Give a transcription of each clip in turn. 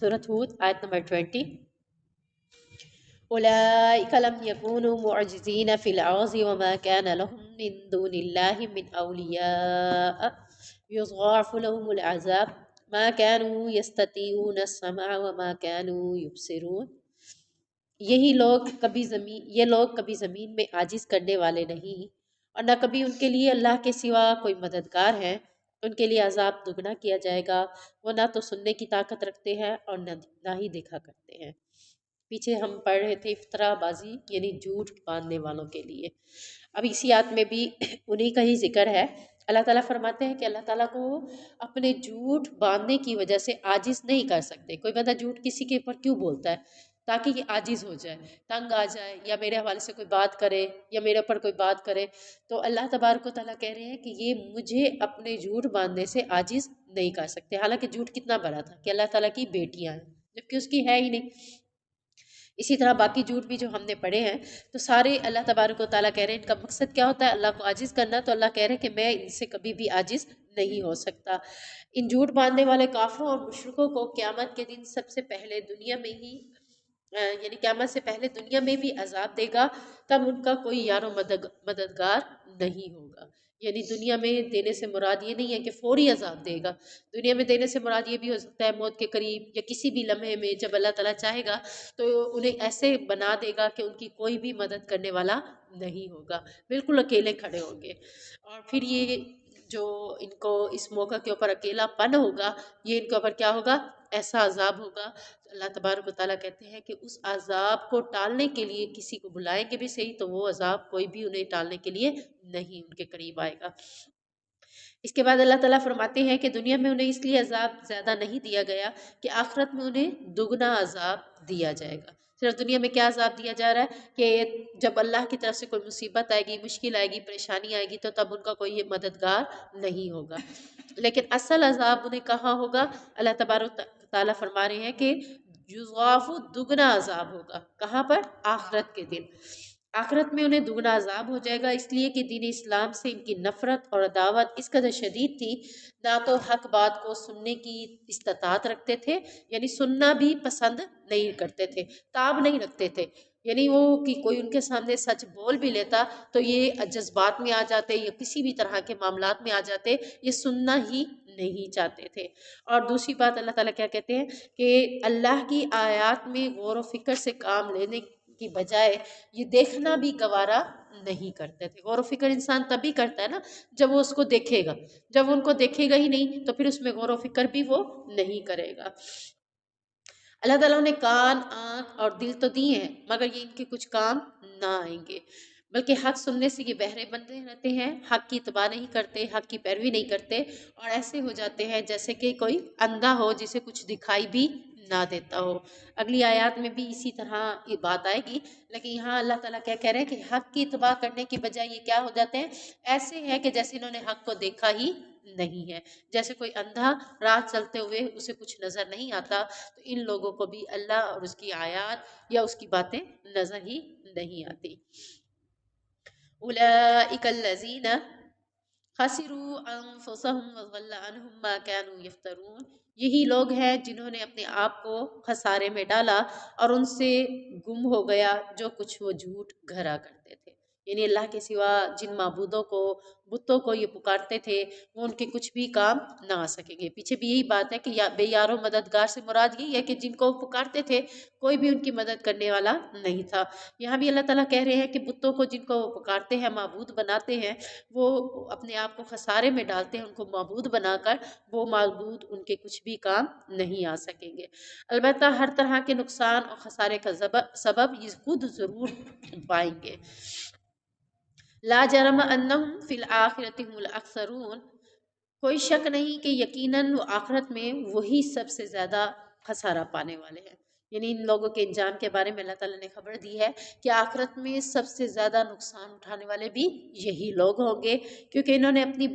سورۃ ہود آیت نمبر 20. أولئك لم يكونوا معجزين في الأرض وما كان لهم من دون الله من أولياء يضاعف لهم العذاب ما كانوا يستطيعون السمع وما كانوا يبصرون. یہ لوگ کبھی زمین میں عاجز کرنے والے نہیں، اور نہ کبھی ان کے لیے اللہ کے سوا کوئی مددگار ہے. ان کے لیے عذاب دگنا کیا جائے گا. وہ نہ تو سننے کی طاقت رکھتے ہیں اور نہ ہی دیکھا کرتے ہیں. پیچھے ہم پڑھ رہے تھے افطرا بازی یعنی جھوٹ باندھنے والوں کے لیے. اب اسی آیت میں بھی انہی کا ہی ذکر ہے. اللہ تعالیٰ فرماتے ہیں کہ اللہ تعالیٰ کو اپنے جھوٹ باندھنے کی وجہ سے عاجز نہیں کر سکتے. کوئی بندہ جھوٹ کسی کے اوپر کیوں بولتا ہے؟ تاکہ یہ عاجز ہو جائے، تنگ آ جائے، یا میرے حوالے سے کوئی بات کرے یا میرے اوپر کوئی بات کرے. تو اللہ تبارک و تعالیٰ کہہ رہے ہیں کہ یہ مجھے اپنے جھوٹ باندھنے سے عاجز نہیں کر سکتے. حالانکہ جھوٹ کتنا بڑا تھا کہ اللہ تعالیٰ کی بیٹیاں ہیں جبکہ اس کی ہے ہی نہیں. اسی طرح باقی جھوٹ بھی جو ہم نے پڑھے ہیں تو سارے اللہ تبارک و تعالیٰ کہہ رہے ہیں ان کا مقصد کیا ہوتا ہے؟ اللہ کو عاجز کرنا. تو اللہ کہہ رہے ہیں کہ میں ان سے کبھی بھی عاجز نہیں ہو سکتا. ان جھوٹ باندھنے والے کافروں اور مشرکوں کو قیامت کے دن سب سے پہلے دنیا میں ہی یعنی قیامت سے پہلے دنیا میں بھی عذاب دے گا. تب ان کا کوئی یار و مددگار نہیں ہوگا. یعنی دنیا میں دینے سے مراد یہ نہیں ہے کہ فوری عذاب دے گا. دنیا میں دینے سے مراد یہ بھی ہو سکتا ہے موت کے قریب یا کسی بھی لمحے میں جب اللہ تعالیٰ چاہے گا تو انہیں ایسے بنا دے گا کہ ان کی کوئی بھی مدد کرنے والا نہیں ہوگا، بالکل اکیلے کھڑے ہوں گے. اور پھر یہ جو ان کو اس موقع کے اوپر اکیلا پن ہوگا، یہ ان کے اوپر کیا ہوگا؟ ایسا عذاب ہوگا. اللہ تبارک و تعالیٰ کہتے ہیں کہ اس عذاب کو ٹالنے کے لیے کسی کو بلائیں گے بھی صحیح تو وہ عذاب کوئی بھی انہیں ٹالنے کے لیے نہیں ان کے قریب آئے گا. اس کے بعد اللہ تعالیٰ فرماتے ہیں کہ دنیا میں انہیں اس لیے عذاب زیادہ نہیں دیا گیا کہ آخرت میں انہیں دگنا عذاب دیا جائے گا. صرف دنیا میں کیا عذاب دیا جا رہا ہے کہ جب اللہ کی طرف سے کوئی مصیبت آئے گی، مشکل آئے گی، پریشانی آئے گی تو تب ان کا کوئی مددگار نہیں ہوگا. لیکن اصل عذاب انہیں کہاں ہوگا؟ اللہ تبارک تعالیٰ فرما رہے ہیں کہ یضاعف دگنا عذاب ہوگا. کہاں پر؟ آخرت کے دن. آخرت میں انہیں دگنا عذاب ہو جائے گا، اس لیے کہ دین اسلام سے ان کی نفرت اور عداوت اس قدر شدید تھی. نہ تو حق بات کو سننے کی استطاعت رکھتے تھے، یعنی سننا بھی پسند نہیں کرتے تھے، تاب نہیں رکھتے تھے. یعنی وہ کہ کوئی ان کے سامنے سچ بول بھی لیتا تو یہ جذبات میں آ جاتے یا کسی بھی طرح کے معاملات میں آ جاتے، یہ سننا ہی نہیں چاہتے تھے. اور دوسری بات اللہ تعالیٰ کیا کہتے ہیں کہ اللہ کی آیات میں غور و فکر سے کام لینے کی بجائے یہ دیکھنا بھی گوارا نہیں کرتے تھے. غور و فکر انسان تبھی کرتا ہے نا جب وہ اس کو دیکھے گا. جب وہ ان کو دیکھے گا ہی نہیں تو پھر اس میں غور و فکر بھی وہ نہیں کرے گا. اللہ تعالیٰ نے کان، آنکھ اور دل تو دیے ہیں مگر یہ ان کے کچھ کام نہ آئیں گے، بلکہ حق سننے سے یہ بہرے بنتے رہتے ہیں، حق کی اتباع نہیں کرتے، حق کی پیروی نہیں کرتے، اور ایسے ہو جاتے ہیں جیسے کہ کوئی اندھا ہو جسے کچھ دکھائی بھی نہ دیتا ہو. اگلی آیات میں بھی اسی طرح یہ بات آئے گی، لیکن یہاں اللہ تعالیٰ کیا کہہ رہے ہیں کہ حق کی اتباع کرنے کی بجائے یہ کیا ہو جاتے ہیں؟ ایسے ہیں کہ جیسے انہوں نے حق کو دیکھا ہی نہیں ہے. جیسے کوئی اندھا راہ چلتے ہوئے اسے کچھ نظر نہیں آتا، تو ان لوگوں کو بھی اللہ اور اس کی آیات یا اس کی باتیں نظر ہی نہیں آتی. اولئک الذین خسروا انفسهم وضل عنهم ما كانوا یفترون. یہی لوگ ہیں جنہوں نے اپنے آپ کو خسارے میں ڈالا اور ان سے گم ہو گیا جو کچھ وہ جھوٹ گھڑا کرتے تھے. یعنی اللہ کے سوا جن معبودوں کو، بتوں کو یہ پکارتے تھے وہ ان کے کچھ بھی کام نہ آ سکیں گے. پیچھے بھی یہی بات ہے کہ بے یارو مددگار سے مراد یہی ہے کہ جن کو وہ پکارتے تھے کوئی بھی ان کی مدد کرنے والا نہیں تھا. یہاں بھی اللہ تعالیٰ کہہ رہے ہیں کہ بتوں کو جن کو وہ پکارتے ہیں، معبود بناتے ہیں، وہ اپنے آپ کو خسارے میں ڈالتے ہیں ان کو معبود بنا کر. وہ معبود ان کے کچھ بھی کام نہیں آ سکیں گے. البتہ ہر طرح کے نقصان اور خسارے کا سبب یہ خود ضرور پائیں گے. لا جرم انہم فی الآخرۃ هم الاخسرون. کوئی شک نہیں کہ یقیناً وہ آخرت میں وہی سب سے زیادہ خسارہ پانے والے ہیں. یعنی ان لوگوں کے انجام کے بارے میں اللہ تعالیٰ نے خبر دی ہے کہ آخرت میں سب سے زیادہ نقصان اٹھانے والے بھی یہی لوگ ہوں گے، کیونکہ انہوں نے اپنی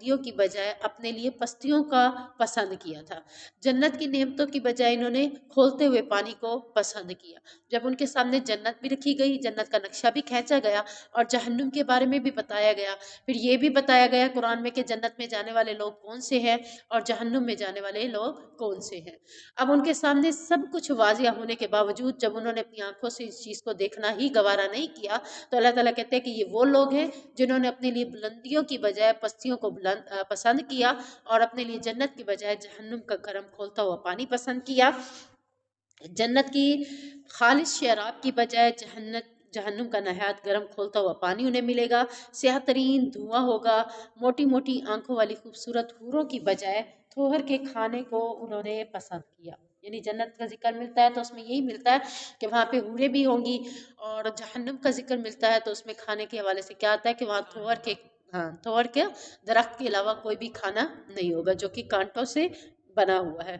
بلندیوں کی بجائے اپنے لیے پستیوں کا پسند کیا تھا۔ جنت کی نعمتوں کی بجائے انہوں نے کھولتے ہوئے پانی کو پسند کیا۔ جب ان کے سامنے جنت بھی رکھی گئی، جنت کا نقشہ بھی کھینچا گیا اور جہنم کے بارے میں بھی بتایا گیا، پھر یہ بھی بتایا گیا قرآن میں کہ جنت میں جانے والے لوگ کون سے ہیں اور جہنم میں جانے والے لوگ کون سے ہیں۔ اب ان کے سامنے سب کچھ واضح ہونے کے باوجود جب انہوں نے اپنی آنکھوں سے اس چیز کو دیکھنا ہی گوارا نہیں کیا تو اللہ تعالیٰ کہتے ہیں کہ یہ وہ لوگ ہیں جنہوں نے اپنے لیے بلندیوں کی بجائے پستیوں کو پسند کیا اور اپنے لیے جنت کی بجائے جہنم کا گرم کھولتا ہوا پانی پسند کیا۔ جنت کی خالص شراب کی بجائے جہنم کا نہایت گرم کھولتا ہوا پانی انہیں ملے گا، سیاہ ترین دھواں ہوگا، موٹی موٹی آنکھوں والی خوبصورت حوروں کی بجائے تھوہر کے کھانے کو انہوں نے پسند کیا۔ یعنی جنت کا ذکر ملتا ہے تو اس میں یہی ملتا ہے کہ وہاں پہ حوریں بھی ہوں گی، اور جہنم کا ذکر ملتا ہے تو اس میں کھانے کے حوالے سے کیا آتا ہے کہ وہاں تھوہر کے درخت کے علاوہ کوئی بھی کھانا نہیں ہوگا جو کہ کانٹوں سے بنا ہوا ہے۔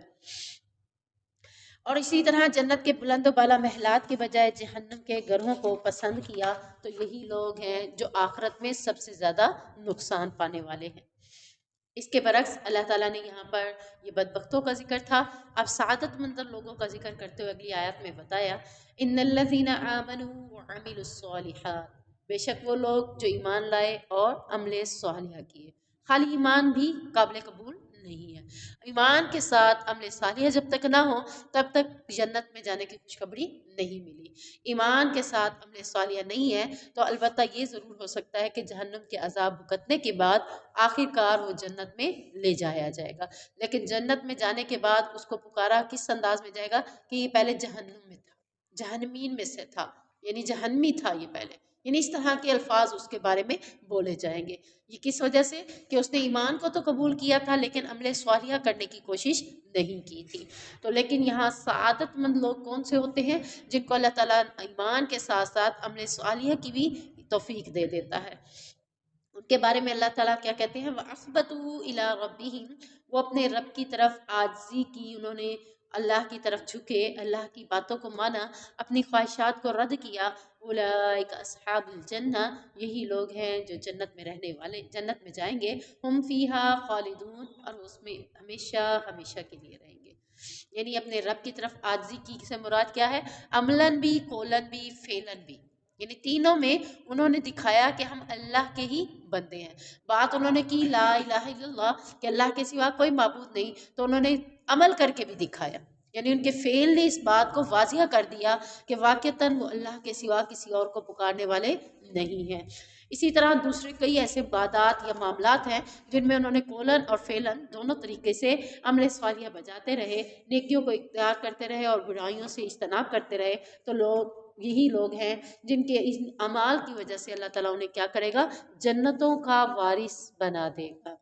اور اسی طرح جنت کے بلند و بالا محلات کے بجائے جہنم کے گڑھوں کو پسند کیا تو یہی لوگ ہیں جو آخرت میں سب سے زیادہ نقصان پانے والے ہیں۔ اس کے برعکس اللہ تعالیٰ نے یہاں پر یہ بدبختوں کا ذکر تھا، اب سعادت مند لوگوں کا ذکر کرتے ہوئے اگلی آیت میں بتایا ان الذین آمنوا وعملوا الصالحات، بے شک وہ لوگ جو ایمان لائے اور عمل صالحہ کیے۔ خالی ایمان بھی قابل قبول نہیں ہے، ایمان کے ساتھ عمل صالحہ جب تک نہ ہو تب تک جنت میں جانے کی خوشخبری نہیں ملی۔ ایمان کے ساتھ عمل صالحہ نہیں ہے تو البتہ یہ ضرور ہو سکتا ہے کہ جہنم کے عذاب بھگتنے کے بعد آخر کار وہ جنت میں لے جایا جائے گا، لیکن جنت میں جانے کے بعد اس کو پکارا کس انداز میں جائے گا کہ یہ پہلے جہنم میں تھا، جہنمین میں سے تھا، یعنی جہنمی تھا یہ پہلے، یعنی اس طرح کے الفاظ اس کے بارے میں بولے جائیں گے۔ یہ کس وجہ سے کہ اس نے ایمان کو تو قبول کیا تھا لیکن عمل صالحہ کرنے کی کوشش نہیں کی تھی۔ تو لیکن یہاں سعادت مند لوگ کون سے ہوتے ہیں؟ جن کو اللہ تعالیٰ ایمان کے ساتھ ساتھ عمل صالحہ کی بھی توفیق دے دیتا ہے۔ ان کے بارے میں اللہ تعالیٰ کیا کہتے ہیں وَأَخْبَتُوا إِلَىٰ رَبِّهِمْ، وہ اپنے رب کی طرف عاجزی کی، انہوں نے اللہ کی طرف جھکے، اللہ کی باتوں کو مانا، اپنی خواہشات کو رد کیا۔ اولئک اصحاب الجنہ، یہی لوگ ہیں جو جنت میں رہنے والے، جنت میں جائیں گے، ہم فیہا خالدون، اور اس میں ہمیشہ ہمیشہ کے لیے رہیں گے۔ یعنی اپنے رب کی طرف عاجزی کی سے مراد کیا ہے؟ عملاً بھی، قولاً بھی، فعلاً بھی، یعنی تینوں میں انہوں نے دکھایا کہ ہم اللہ کے ہی بندے ہیں۔ بات انہوں نے کی لا الہ الا اللہ کہ اللہ کے سوا کوئی معبود نہیں، تو انہوں نے عمل کر کے بھی دکھایا، یعنی ان کے فعل نے اس بات کو واضح کر دیا کہ واقعتاً وہ اللہ کے سوا کسی اور کو پکارنے والے نہیں ہیں۔ اسی طرح دوسرے کئی ایسے عبادات یا معاملات ہیں جن میں انہوں نے قولاً اور فعلاً دونوں طریقے سے عمل صالحہ بجاتے رہے، نیکیوں کو اختیار کرتے رہے اور برائیوں سے اجتناب کرتے رہے، تو یہی لوگ ہیں جن کے اس اعمال کی وجہ سے اللہ تعالیٰ انہیں کیا کرے گا؟ جنتوں کا وارث بنا دے گا۔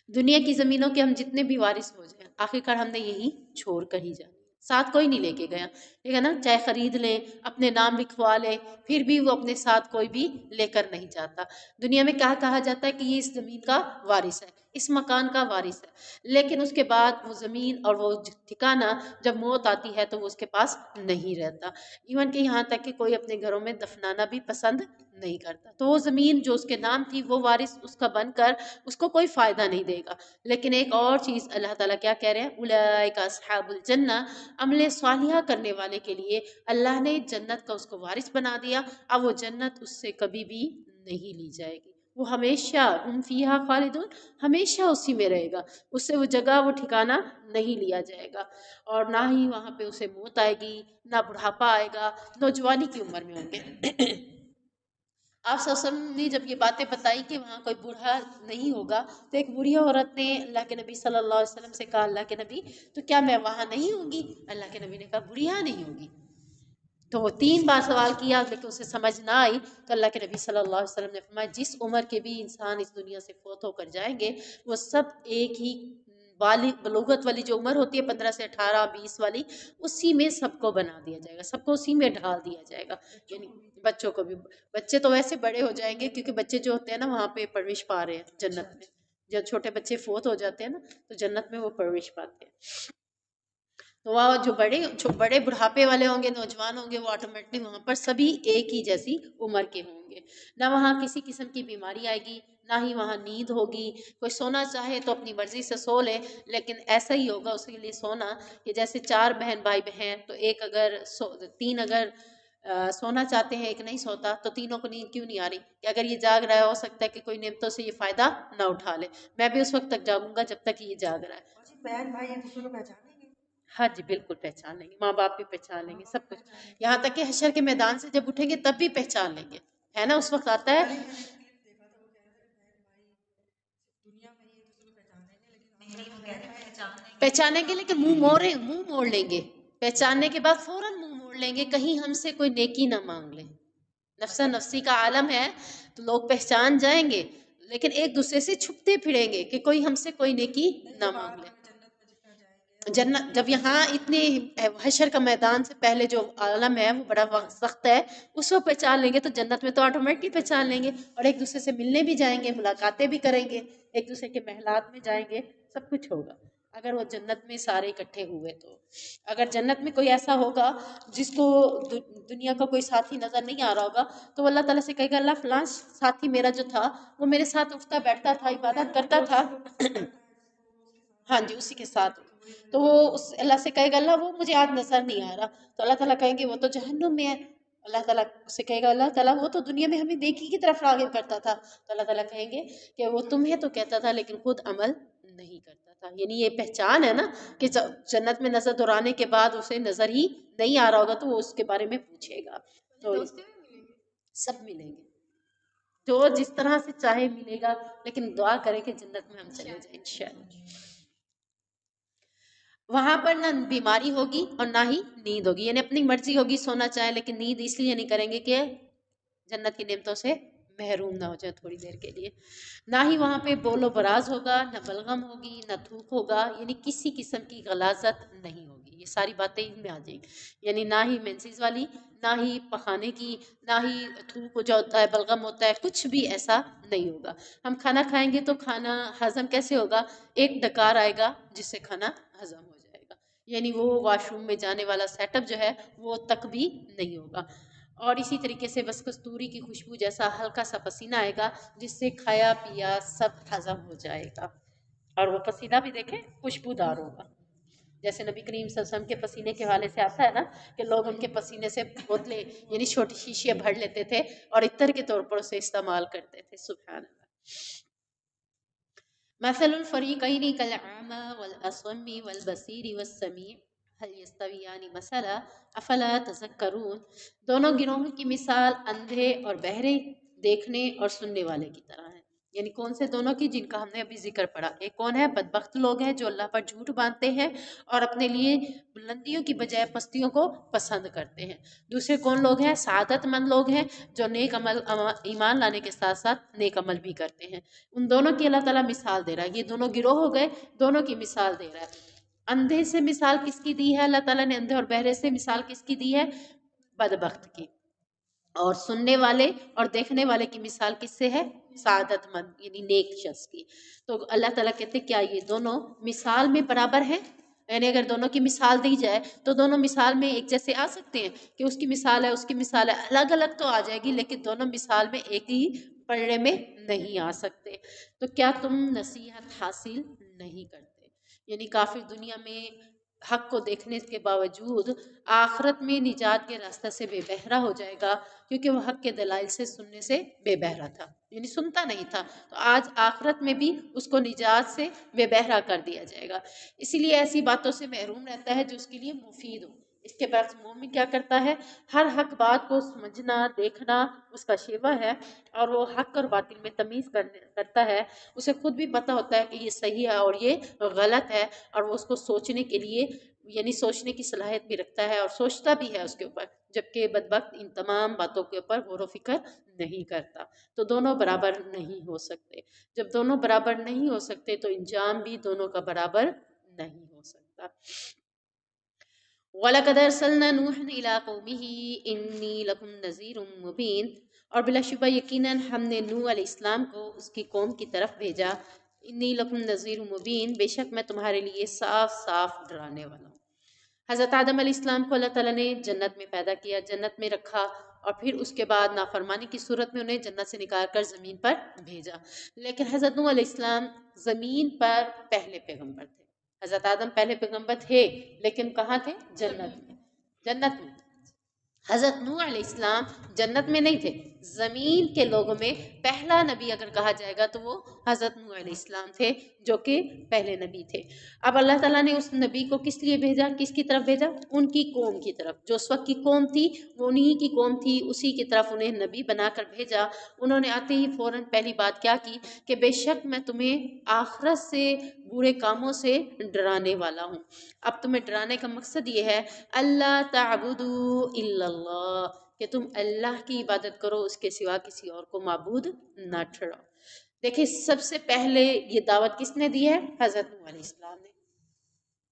دنیا کی زمینوں کے ہم جتنے بھی وارث ہو جائیں آخرکار ہم نے یہی چھوڑ کر ہی جانا، ساتھ کوئی نہیں لے کے گیا، ٹھیک ہے نا؟ چاہے خرید لیں، اپنے نام لکھوا لیں، پھر بھی وہ اپنے ساتھ کوئی بھی لے کر نہیں جاتا۔ دنیا میں کیا کہا جاتا ہے کہ یہ اس زمین کا وارث ہے، اس مکان کا وارث ہے، لیکن اس کے بعد وہ زمین اور وہ ٹھکانہ جب موت آتی ہے تو وہ اس کے پاس نہیں رہتا، ایون کہ یہاں تک کہ کوئی اپنے گھروں میں دفنانا بھی پسند نہیں کرتا۔ تو وہ زمین جو اس کے نام تھی وہ وارث اس کا بن کر اس کو کوئی فائدہ نہیں دے گا۔ لیکن ایک اور چیز اللہ تعالیٰ کیا کہہ رہے ہیں؟ اولئک اصحاب الجنہ، عمل صالحہ کرنے والے کے لیے اللہ نے جنت کا اس کو وارث بنا دیا، اب وہ جنت اس سے کبھی بھی نہیں لی جائے گی، وہ ہمیشہ ہم فیہا خالدون، ہمیشہ اسی میں رہے گا، اس سے وہ جگہ وہ ٹھکانہ نہیں لیا جائے گا، اور نہ ہی وہاں پہ اسے موت آئے گی، نہ بڑھاپا آئے گا، نوجوانی کی عمر میں ہوں گے۔ آپ صلی اللہ علیہ وسلم نے جب یہ باتیں بتائی کہ وہاں کوئی بوڑھا نہیں ہوگا تو ایک بوڑھی عورت نے اللہ کے نبی صلی اللہ علیہ وسلم سے کہا اللہ کے نبی تو کیا میں وہاں نہیں ہوں گی؟ اللہ کے نبی نے کہا بوڑھیا نہیں ہوگی۔ تو وہ 3 بار سوال کیا لیکن اسے سمجھ نہ آئی، تو اللہ کے نبی صلی اللہ علیہ وسلم نے فرمایا جس عمر کے بھی انسان اس دنیا سے فوت ہو کر جائیں گے وہ سب ایک ہی بلوغت والی جو عمر ہوتی ہے 15 سے 18 20 والی، اسی میں سب کو بنا دیا جائے گا، سب کو اسی میں ڈھال دیا جائے گا۔ یعنی بچوں کو بھی، بچے تو ویسے بڑے ہو جائیں گے کیونکہ بچے جو ہوتے ہیں نا وہاں پہ پرورش پا رہے ہیں جنت میں، جب چھوٹے بچے فوت ہو جاتے ہیں نا تو جنت میں وہ پرورش پاتے ہیں۔ تو وہاں جو بڑے بڑھاپے والے ہوں گے، نوجوان ہوں گے، وہ آٹومیٹکلی وہاں پر سبھی ایک ہی جیسی عمر کے ہوں گے، نہ وہاں کسی قسم کی بیماری آئے گی، نہ ہی وہاں نیند ہوگی۔ کوئی سونا چاہے تو اپنی مرضی سے سو لے، لیکن ایسا ہی ہوگا اس کے لیے سونا کہ جیسے 4 بہن بھائی ہیں تو ایک اگر 3 اگر سونا چاہتے ہیں، ایک نہیں سوتا، تو تینوں کو نیند کیوں نہیں آ رہی؟ کہ اگر یہ جاگ رہا ہے، ہو سکتا ہے کہ کوئی نعمتوں سے یہ فائدہ نہ اٹھا لے، میں بھی اس وقت تک جاگوں گا جب تک یہ جاگ رہا ہے۔ بہن بھائی ایک دوسرے کو پہچانیں گے؟ ہاں جی بالکل پہچان لیں گے، ماں باپ بھی پہچان لیں گے، سب کچھ، یہاں تک کہ حشر کے میدان سے جب اٹھیں گے تب بھی پہچان لیں گے، ہے نا؟ اس وقت آتا ہے پہچانیں گے، لیکن منہ موڑ لیں گے، پہچاننے کے بعد فوراً منہ موڑ لیں گے، کہیں ہم سے کوئی نیکی نہ مانگ لیں۔ نفسا نفسی کا عالم ہے تو لوگ پہچان جائیں گے، لیکن ایک دوسرے سے چھپتے پھریں گے کہ کوئی ہم سے کوئی نیکی نہ مانگ لے۔ جنت جب یہاں اتنی حشر کا میدان سے پہلے جو عالم ہے وہ بڑا سخت ہے، اس کو پہچان لیں گے تو جنت میں تو آٹومیٹکلی پہچان لیں گے، اور ایک دوسرے سے ملنے بھی جائیں گے، ملاقاتیں بھی کریں گے، ایک دوسرے کے محلات میں جائیں گے، سب کچھ ہوگا اگر وہ جنت میں سارے اکٹھے ہوئے تو۔ اگر جنت میں کوئی ایسا ہوگا جس کو دنیا کا کوئی ساتھی نظر نہیں آ رہا ہوگا تو وہ اللہ تعالیٰ سے کہے گا اللہ فلاں ساتھی میرا جو تھا وہ میرے ساتھ اٹھتا بیٹھتا تھا، عبادت کرتا تھا، ہاں جی اسی کے ساتھ، تو وہ اس اللہ سے کہے گا اللہ وہ مجھے آج نظر نہیں آ رہا، تو اللہ تعالیٰ کہیں گے وہ تو جہنم میں ہے۔ اللہ تعالیٰ سے کہے گا اللہ تعالیٰ وہ تو دنیا میں ہمیں نیکی کی طرف راغب کرتا تھا، تو اللہ تعالیٰ کہیں گے کہ وہ تمہیں تو کہتا تھا لیکن خود عمل نہیں کرتا تھا۔ یعنی یہ پہچان ہے نا کہ جنت میں نظر دورانے کے بعد اسے نظر ہی نہیں آ رہا ہوگا تو وہ اس کے بارے میں پوچھے گا، تو سب ملیں گے جو جس طرح سے چاہے ملے گا، لیکن دعا کرے کہ جنت میں ہم چلے جائیں انشاءاللہ۔ وہاں پر نہ بیماری ہوگی اور نہ ہی نیند ہوگی، یعنی اپنی مرضی ہوگی سونا چاہے، لیکن نیند اس لیے نہیں کریں گے کہ جنت کی نعمتوں سے محروم نہ ہو جائے تھوڑی دیر کے لیے۔ نہ ہی وہاں پہ بول و براز ہوگا، نہ بلغم ہوگی، نہ تھوک ہوگا، یعنی کسی قسم کی غلاظت نہیں ہوگی، یہ ساری باتیں ان میں آ جائیں گی، یعنی نہ ہی مینسز والی، نہ ہی پخانے کی، نہ ہی تھوک جو ہوتا ہے، بلغم ہوتا ہے، کچھ بھی ایسا نہیں ہوگا۔ ہم کھانا کھائیں گے تو کھانا ہضم کیسے ہوگا؟ ایک ڈکار آئے گا جس سے کھانا ہضم ہو جائے گا، یعنی وہ واش روم میں جانے والا سیٹ اپ جو ہے وہ تک بھی نہیں ہوگا۔ اور اسی طریقے سے بس کستوری کی خوشبو جیسا ہلکا سا پسینہ آئے گا جس سے کھایا پیا سب ہضم ہو جائے گا، اور وہ پسینہ بھی دیکھیں خوشبودار ہوگا، جیسے نبی کریم صلی اللہ علیہ وسلم کے پسینے کے حوالے سے آتا ہے نا کہ لوگ ان کے پسینے سے بوتلیں یعنی چھوٹی شیشیاں بھر لیتے تھے اور عطر کے طور پر اسے استعمال کرتے تھے۔ سبحان اللہ۔ مثل الفریقین کالعمی والاصم والبصیر والسمیع هل یستویان مثلا افلا تذکرون، دونوں گروہوں کی مثال اندھے اور بہرے دیکھنے اور سننے والے کی طرح ہے، یعنی کون سے دونوں کی؟ جن کا ہم نے ابھی ذکر پڑھا۔ ایک کون ہے؟ بدبخت لوگ ہیں جو اللہ پر جھوٹ باندھتے ہیں اور اپنے لیے بلندیوں کی بجائے پستیوں کو پسند کرتے ہیں۔ دوسرے کون لوگ ہیں؟ سعادت مند لوگ ہیں جو نیک عمل ایمان لانے کے ساتھ ساتھ نیک عمل بھی کرتے ہیں۔ ان دونوں کی اللہ تعالیٰ مثال دے رہا ہے، یہ دونوں گروہ ہو گئے، دونوں کی مثال دے رہا ہے۔ اندھے سے مثال کس کی دی ہے اللہ تعالیٰ نے؟ اندھے اور بہرے سے مثال کس کی دی ہے؟ بدبخت کی۔ اور سننے والے اور دیکھنے والے کی مثال کس سے ہے؟ سعادت مند یعنی نیک شخص کی۔ تو اللہ تعالیٰ کہتے ہیں کیا یہ دونوں مثال میں برابر ہیں؟ یعنی اگر دونوں کی مثال دی جائے تو دونوں مثال میں ایک جیسے آ سکتے ہیں کہ اس کی مثال ہے اس کی مثال ہے، الگ الگ تو آ جائے گی لیکن دونوں مثال میں ایک ہی پڑھنے میں نہیں آ سکتے۔ تو کیا تم نصیحت حاصل نہیں کرتے؟ یعنی کافر دنیا میں حق کو دیکھنے کے باوجود آخرت میں نجات کے راستہ سے بے بہرا ہو جائے گا، کیونکہ وہ حق کے دلائل سے سننے سے بے بہرا تھا، یعنی سنتا نہیں تھا، تو آج آخرت میں بھی اس کو نجات سے بے بہرا کر دیا جائے گا، اسی لیے ایسی باتوں سے محروم رہتا ہے جو اس کے لیے مفید ہو۔ اس کے برعکس مومن کیا کرتا ہے؟ ہر حق بات کو سمجھنا دیکھنا اس کا شیوا ہے، اور وہ حق اور باطل میں تمیز کرتا ہے، اسے خود بھی پتہ ہوتا ہے کہ یہ صحیح ہے اور یہ غلط ہے، اور وہ اس کو سوچنے کے لیے یعنی سوچنے کی صلاحیت بھی رکھتا ہے اور سوچتا بھی ہے اس کے اوپر، جبکہ بدبخت ان تمام باتوں کے اوپر غور و فکر نہیں کرتا۔ تو دونوں برابر نہیں ہو سکتے، جب دونوں برابر نہیں ہو سکتے تو انجام بھی دونوں کا برابر نہیں ہو سکتا۔ وَلَقَدْ أَرْسَلْنَا نُوحًا إِلَىٰ قَوْمِهِ إِنِّي لَكُمْ نَذِيرٌ مُّبِينٌ، اور بلا شبہ یقیناً ہم نے نوح علیہ السلام کو اس کی قوم کی طرف بھیجا، انی لکم نذیر مبین، بے شک میں تمہارے لیے صاف صاف ڈرانے والا ہوں۔ حضرت آدم علیہ السلام کو اللہ تعالیٰ نے جنت میں پیدا کیا، جنت میں رکھا، اور پھر اس کے بعد نافرمانی کی صورت میں انہیں جنت سے نکال کر زمین پر بھیجا۔ لیکن حضرت نوح علیہ السلام زمین پر پہلے پیغمبر تھے۔ حضرت آدم پہلے پیغمبر تھے، لیکن کہاں تھے؟ جنت میں، جنت میں۔ حضرت نوح علیہ السلام جنت میں نہیں تھے، زمین کے لوگوں میں پہلا نبی اگر کہا جائے گا تو وہ حضرت نوح علیہ السلام تھے، جو کہ پہلے نبی تھے۔ اب اللہ تعالیٰ نے اس نبی کو کس لیے بھیجا، کس کی طرف بھیجا؟ ان کی قوم کی طرف۔ جو اس وقت کی قوم تھی وہ انہی کی قوم تھی، اسی کی طرف انہیں نبی بنا کر بھیجا۔ انہوں نے آتے ہی فوراً پہلی بات کیا کی کہ بے شک میں تمہیں آخرت سے، برے کاموں سے ڈرانے والا ہوں۔ اب تمہیں ڈرانے کا مقصد یہ ہے اللہ تعبدوا الا اللہ، کہ تم اللہ کی عبادت کرو، اس کے سوا کسی اور کو معبود نہ ٹھہراؤ۔ دیکھیں سب سے پہلے یہ دعوت کس نے دی ہے؟ حضرت نوح علیہ السلام نے۔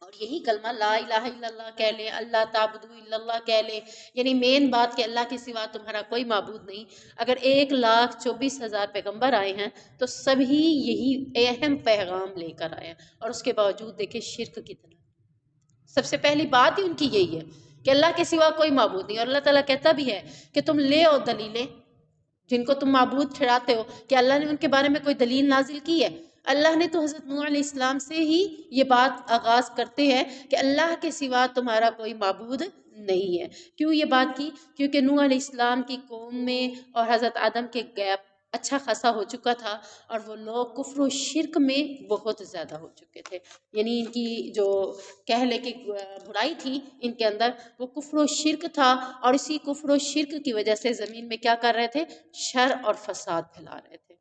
اور یہی کلمہ لا الہ الا اللہ کہہ لے، اللہ تعبدوا الا اللہ کہہ لے، یعنی مین بات کہ اللہ کے سوا تمہارا کوئی معبود نہیں۔ اگر 1,24,000 پیغمبر آئے ہیں تو سبھی یہی اہم پیغام لے کر آئے ہیں، اور اس کے باوجود دیکھیں شرک کتنا۔ سب سے پہلی بات ہی ان کی یہی ہے کہ اللہ کے سوا کوئی معبود نہیں، اور اللہ تعالیٰ کہتا بھی ہے کہ تم لے آؤ دلیلیں، جن کو تم معبود ٹھہراتے ہو، کہ اللہ نے ان کے بارے میں کوئی دلیل نازل کی ہے؟ اللہ نے تو حضرت نوح علیہ السلام سے ہی یہ بات آغاز کرتے ہیں کہ اللہ کے سوا تمہارا کوئی معبود نہیں ہے۔ کیوں یہ بات کی؟ کیونکہ نوح علیہ السلام کی قوم میں اور حضرت آدم کے گیپ اچھا خاصا ہو چکا تھا، اور وہ لوگ کفر و شرک میں بہت زیادہ ہو چکے تھے۔ یعنی ان کی جو کہہ لے کہ برائی تھی ان کے اندر، وہ کفر و شرک تھا، اور اسی کفر و شرک کی وجہ سے زمین میں کیا کر رہے تھے؟ شر اور فساد پھیلا رہے تھے۔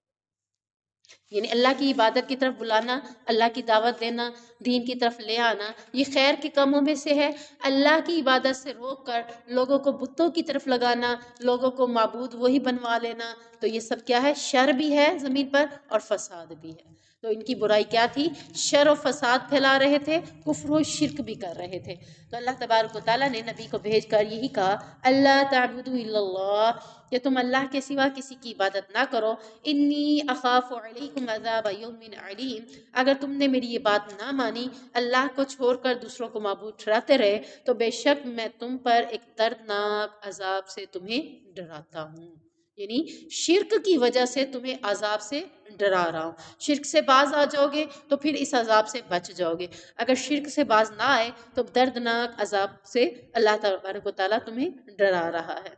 یعنی اللہ کی عبادت کی طرف بلانا، اللہ کی دعوت دینا، دین کی طرف لے آنا، یہ خیر کے کاموں میں سے ہے۔ اللہ کی عبادت سے روک کر لوگوں کو بتوں کی طرف لگانا، لوگوں کو معبود وہی بنوا لینا، تو یہ سب کیا ہے؟ شر بھی ہے زمین پر اور فساد بھی ہے۔ تو ان کی برائی کیا تھی؟ شر و فساد پھیلا رہے تھے، کفر و شرک بھی کر رہے تھے۔ تو اللہ تبارک و تعالیٰ نے نبی کو بھیج کر یہی کہا اللہ تعبدوا الا اللہ، کہ تم اللہ کے سوا کسی کی عبادت نہ کرو۔ انی اخاف علیکم عذاب یوم علیم، اگر تم نے میری یہ بات نہ مانی، اللہ کو چھوڑ کر دوسروں کو معبود ٹھہراتے رہے، تو بے شک میں تم پر ایک دردناک عذاب سے تمہیں ڈراتا ہوں۔ یعنی شرک کی وجہ سے تمہیں عذاب سے ڈرا رہا ہوں۔ شرک سے باز آ جاؤ گے تو پھر اس عذاب سے بچ جاؤ گے، اگر شرک سے باز نہ آئے تو دردناک عذاب سے اللہ تبارک و تعالیٰ تمہیں ڈرا رہا ہے۔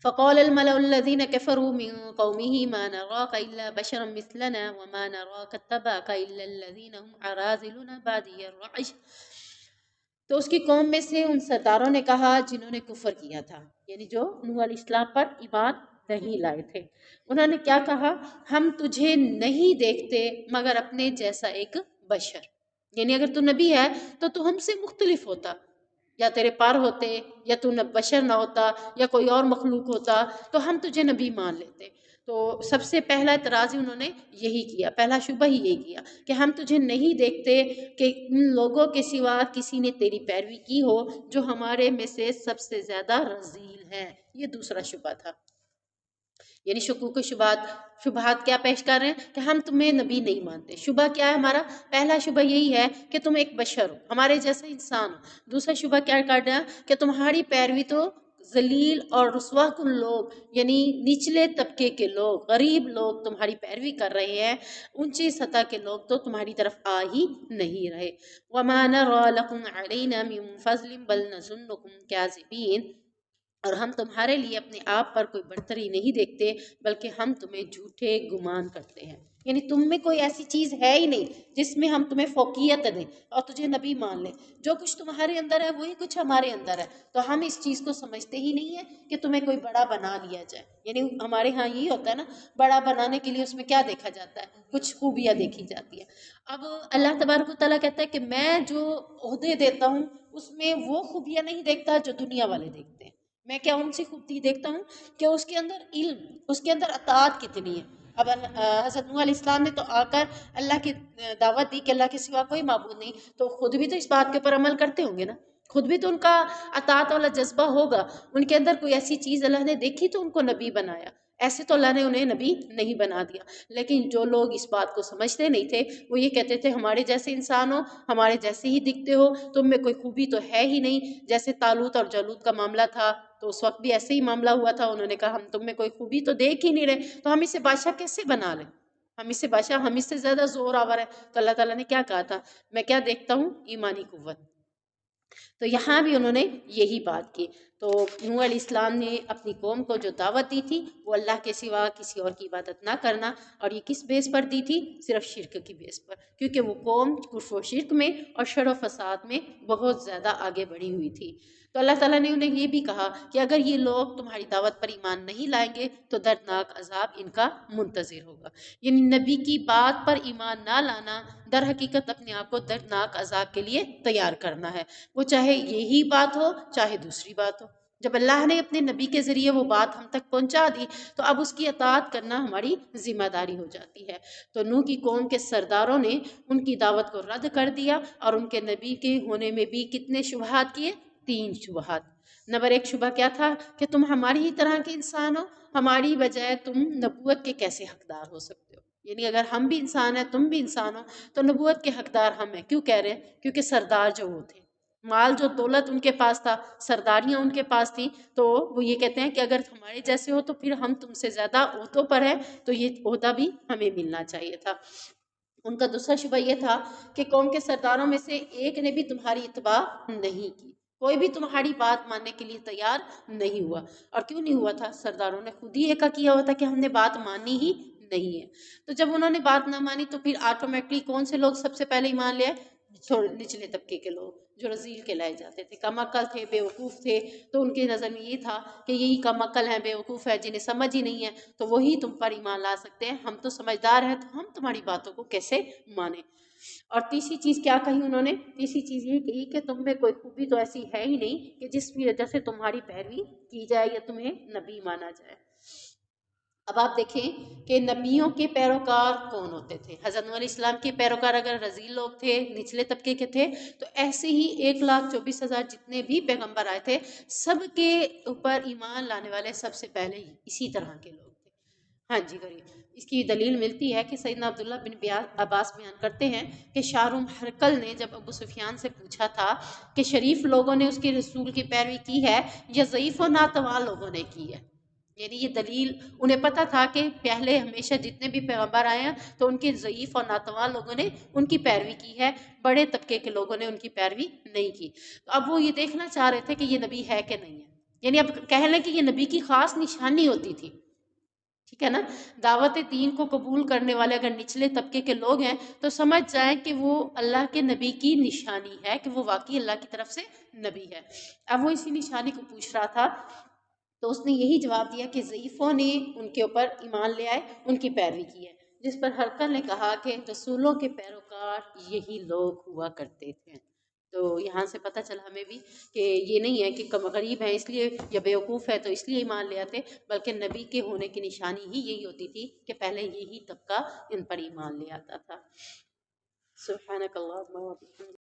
فقال الملأ الذين كفروا من قومه ما نراك إلا بشرا مثلنا وما نراك اتبعك إلا الذين هم أراذلنا بادي الرأي، تو اس کی قوم میں سے ان سرداروں نے کہا جنہوں نے کفر کیا تھا، یعنی جو نوح علیہ السلام پر ایمان نہیں لائے تھے، انہوں نے کیا کہا؟ ہم تجھے نہیں دیکھتے مگر اپنے جیسا ایک بشر، یعنی اگر تو نبی ہے تو ہم سے مختلف ہوتا، یا تیرے پر ہوتے، یا تو بشر نہ ہوتا، یا کوئی اور مخلوق ہوتا، تو ہم تجھے نبی مان لیتے۔ تو سب سے پہلا اعتراض انہوں نے یہی کیا، پہلا شبہ ہی یہی کیا کہ ہم تجھے نہیں دیکھتے کہ ان لوگوں کے سوا کسی نے تیری پیروی کی ہو جو ہمارے میں سے سب سے زیادہ رذیل ہیں۔ یہ دوسرا شبہ تھا، یعنی شکوک و شبہات کیا پیش کر رہے ہیں کہ ہم تمہیں نبی نہیں مانتے۔ شبہ کیا ہے ہمارا؟ پہلا شبہ یہی ہے کہ تم ایک بشر ہو، ہمارے جیسا انسان ہو۔ دوسرا شبہ کیا کر رہے ہیں کہ تمہاری پیروی تو ذلیل اور رسوا کن لوگ، یعنی نچلے طبقے کے لوگ، غریب لوگ تمہاری پیروی کر رہے ہیں، اونچی سطح کے لوگ تو تمہاری طرف آ ہی نہیں رہے۔ وَمَا نَرَى لَكُمْ عَلَيْنَا مِن فَضْلٍ بَلْ نَظُنُّكُمْ كَاذِبِينَ، اور ہم تمہارے لیے اپنے آپ پر کوئی برتری نہیں دیکھتے بلکہ ہم تمہیں جھوٹے گمان کرتے ہیں۔ یعنی تم میں کوئی ایسی چیز ہے ہی نہیں جس میں ہم تمہیں فوقیت دیں اور تجھے نبی مان لیں، جو کچھ تمہارے اندر ہے وہی کچھ ہمارے اندر ہے، تو ہم اس چیز کو سمجھتے ہی نہیں ہے کہ تمہیں کوئی بڑا بنا لیا جائے۔ یعنی ہمارے ہاں یہی ہوتا ہے نا، بڑا بنانے کے لیے اس میں کیا دیکھا جاتا ہے؟ کچھ خوبیاں دیکھی جاتی ہے۔ اب اللہ تبارک و تعالیٰ کہتا ہے کہ میں جو عہدے دیتا ہوں اس میں وہ خوبیاں نہیں دیکھتا جو دنیا والے دیکھتے ہیں۔ میں کیا ان سے خوبی دیکھتا ہوں کہ اس کے اندر علم، اس کے اندر اطاعت کتنی ہے۔ اب حضرت نوح علیہ السلام نے تو آ کر اللہ کی دعوت دی کہ اللہ کے سوا کوئی معبود نہیں، تو خود بھی تو اس بات کے اوپر عمل کرتے ہوں گے نا، خود بھی تو ان کا اطاعت والا جذبہ ہوگا، ان کے اندر کوئی ایسی چیز اللہ نے دیکھی تو ان کو نبی بنایا، ایسے تو اللہ نے انہیں نبی نہیں بنا دیا، لیکن جو لوگ اس بات کو سمجھتے نہیں تھے وہ یہ کہتے تھے ہمارے جیسے انسان ہو، ہمارے جیسے ہی دکھتے ہو، تم میں کوئی خوبی تو ہے ہی نہیں. جیسے طالوت اور جالوت کا معاملہ تھا تو اس وقت بھی ایسے ہی معاملہ ہوا تھا، انہوں نے کہا ہم تم میں کوئی خوبی تو دیکھ ہی نہیں رہے، تو ہم اسے بادشاہ کیسے بنا لیں، ہم اس سے بادشاہ ہم اس سے زیادہ زور آور ہے. تو اللہ تعالیٰ نے کیا کہا تھا، میں کیا دیکھتا ہوں، ایمانی قوت. تو یہاں بھی انہوں نے یہی بات کی. تو نوح علیہ السلام نے اپنی قوم کو جو دعوت دی تھی وہ اللہ کے سوا کسی اور کی عبادت نہ کرنا، اور یہ کس بیس پر دی تھی، صرف شرک کی بیس پر، کیونکہ وہ قوم کفر و شرک میں اور شر و فساد میں بہت زیادہ آگے بڑھی ہوئی تھی. تو اللہ تعالیٰ نے انہیں یہ بھی کہا کہ اگر یہ لوگ تمہاری دعوت پر ایمان نہیں لائیں گے تو دردناک عذاب ان کا منتظر ہوگا. یعنی نبی کی بات پر ایمان نہ لانا در حقیقت اپنے آپ کو دردناک عذاب کے لیے تیار کرنا ہے، وہ چاہے یہی بات ہو چاہے دوسری بات ہو. جب اللہ نے اپنے نبی کے ذریعے وہ بات ہم تک پہنچا دی تو اب اس کی اطاعت کرنا ہماری ذمہ داری ہو جاتی ہے. تو نوح کی قوم کے سرداروں نے ان کی دعوت کو رد کر دیا اور ان کے نبی کے ہونے میں بھی کتنے شبہات کیے، 3 شبہات. نمبر 1 شبہ کیا تھا کہ تم ہماری ہی طرح کے انسان ہو، ہماری بجائے تم نبوت کے کیسے حقدار ہو سکتے ہو. یعنی اگر ہم بھی انسان ہیں تم بھی انسان ہو تو نبوت کے حقدار ہم ہیں. کیوں کہہ رہے ہیں، کیونکہ سردار جو وہ تھے، مال جو دولت ان کے پاس تھا، سرداریاں ان کے پاس تھیں، تو وہ یہ کہتے ہیں کہ اگر ہمارے جیسے ہو تو پھر ہم تم سے زیادہ عہدوں پر ہیں، تو یہ عہدہ بھی ہمیں ملنا چاہیے تھا. ان کا دوسرا شبہ یہ تھا کہ قوم کے سرداروں میں سے ایک نے بھی تمہاری اتباع نہیں کی، کوئی بھی تمہاری بات ماننے کے لیے تیار نہیں ہوا. اور کیوں نہیں ہوا تھا، سرداروں نے خود ہی ایکا کیا ہوا تھا کہ ہم نے بات مانی ہی نہیں ہے. تو جب انہوں نے بات نہ مانی تو پھر آٹومیٹکلی کون سے لوگ سب سے پہلے ایمان لے آئے، تھوڑے نچلے طبقے کے لوگ جو رذیل کہلائے جاتے تھے، کم عقل تھے، بے وقوف تھے. تو ان کی نظر میں یہ تھا کہ یہی کم عقل ہیں، بے وقوف ہے، جنہیں سمجھ ہی نہیں ہے، تو وہی تم پر ایمان لا سکتے ہیں، ہم تو سمجھدار ہیں تو ہم تمہاری باتوں کو کیسے مانیں. اور تیسری چیز کیا کہی انہوں نے، تیسری چیز یہ کہی کہ تم میں کوئی خوبی تو ایسی ہے ہی نہیں کہ جس کی وجہ سے تمہاری پیروی کی جائے یا تمہیں نبی مانا جائے. اب آپ دیکھیں کہ نبیوں کے پیروکار کون ہوتے تھے. حضرت نوح علیہ السلام کے پیروکار اگر رذیل لوگ تھے، نچلے طبقے کے تھے، تو ایسے ہی 1,24,000 جتنے بھی پیغمبر آئے تھے سب کے اوپر ایمان لانے والے سب سے پہلے اسی طرح کے لوگ تھے. ہاں جی غریب. اس کی دلیل ملتی ہے کہ سیدنا عبداللہ بن عباس بیان کرتے ہیں کہ شاروم ہرقل نے جب ابو سفیان سے پوچھا تھا کہ شریف لوگوں نے اس کے رسول کی پیروی کی ہے یا ضعیف و ناتواں لوگوں نے کی ہے. یعنی یہ دلیل انہیں پتہ تھا کہ پہلے ہمیشہ جتنے بھی پیغمبر آئے ہیں تو ان کے ضعیف اور ناتواں لوگوں نے ان کی پیروی کی ہے، بڑے طبقے کے لوگوں نے ان کی پیروی نہیں کی. تو اب وہ یہ دیکھنا چاہ رہے تھے کہ یہ نبی ہے کہ نہیں ہے. یعنی اب کہہ لیں کہ یہ نبی کی خاص نشانی ہوتی تھی، ٹھیک ہے نا. دعوت دین کو قبول کرنے والے اگر نچلے طبقے کے لوگ ہیں تو سمجھ جائیں کہ وہ اللہ کے نبی کی نشانی ہے، کہ وہ واقعی اللہ کی طرف سے نبی ہے. اب وہ اسی نشانی کو پوچھ رہا تھا تو اس نے یہی جواب دیا کہ ضعیفوں نے ان کے اوپر ایمان لے آئے، ان کی پیروی کی ہے. جس پر ہرقل نے کہا کہ رسولوں کے پیروکار یہی لوگ ہوا کرتے تھے. تو یہاں سے پتہ چلا ہمیں بھی کہ یہ نہیں ہے کہ کم غریب ہیں اس لیے یا بیوقوف ہے تو اس لیے ایمان لے آتے، بلکہ نبی کے ہونے کی نشانی ہی یہی ہوتی تھی کہ پہلے یہی طبقہ ان پر ایمان لے آتا تھا. سبحانک اللہم و بحمدک.